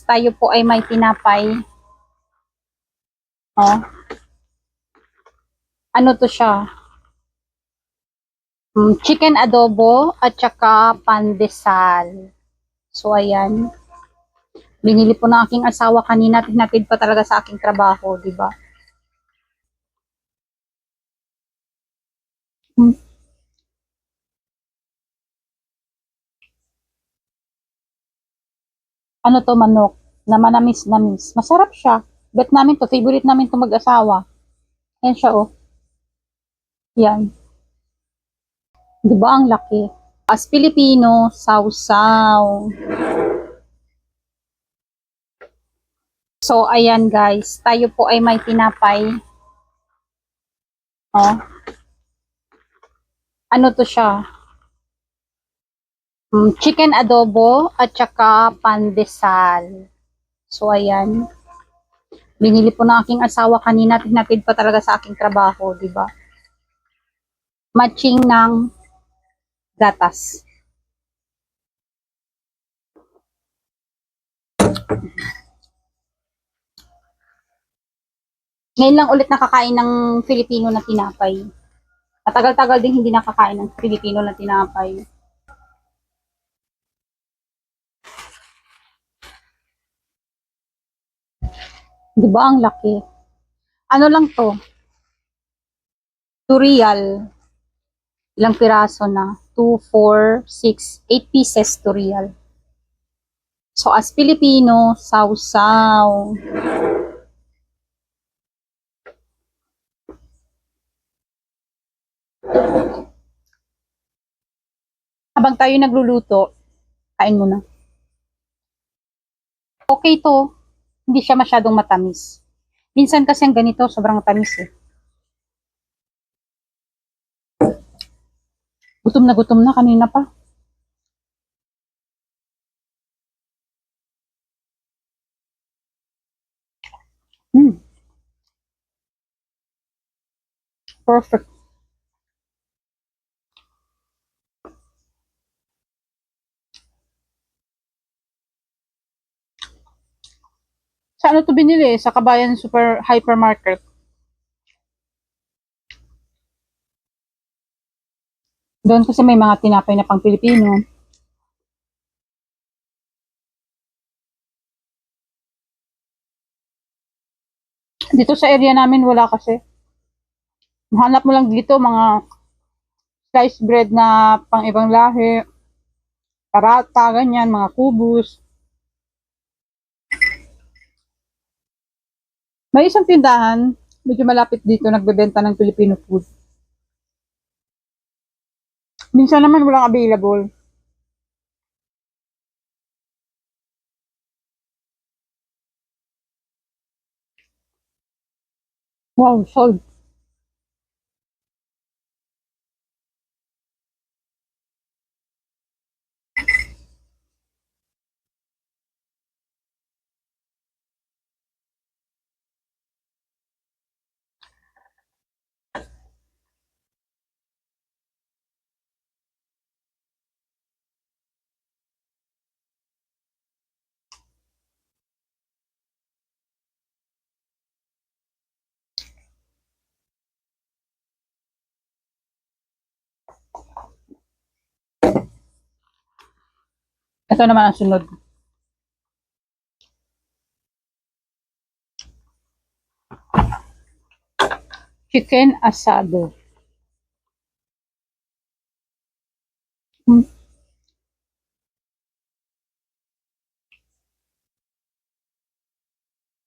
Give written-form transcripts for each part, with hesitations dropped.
tayo po ay may tinapay. Oh. Ano to siya? Chicken adobo at saka pandesal. So, ayan. Binili po ng aking asawa kanina. Tinatid pa talaga sa aking trabaho, di ba? Ano to, manok na manamis-namis. Masarap siya. Bet namin to. Favorite namin to mag-asawa. Yan siya, oh. Yan. Di ba ang laki? As Pilipino, sausaw. So, ayan guys. Tayo po ay may tinapay. Oh. Ano to siya? Chicken adobo at saka pandesal. So, ayan. Binili po ng aking asawa kanina. Tinatid pa talaga sa aking trabaho, di ba? Matching ng gatas. Ngayon lang ulit nakakain ng Filipino na tinapay. Matagal-tagal din hindi nakakain ng Filipino na tinapay. Di ba ang laki? Ano lang to? 2 real. Ilang piraso na? 2, 4, 6, 8 pieces 2 real. So, as Pilipino, sausaw. Habang tayo nagluluto, kain muna. Okay to. Hindi siya masyadong matamis. Minsan kasi ang ganito, sobrang tamis eh. Gutom na kanina pa. Perfect. Sa ano to binili? Sa Kabayan Super Hypermarket. Doon kasi may mga tinapay na pang Pilipino. Dito sa area namin wala kasi. Hanap mo lang dito mga sliced bread na pang ibang lahi. Parata, ganyan, mga kubus. May isang tindahan, medyo malapit dito, nagbebenta ng Filipino food. Minsan naman walang available. Wow, sold. Ito naman ang sunod. Chicken asado.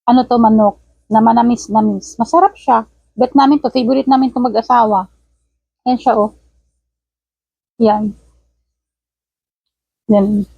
Ano to, manok na manamis-namis. Masarap siya. Bet namin to. Favorite namin to mag-asawa. Yan siya, oh. Yan. Yan.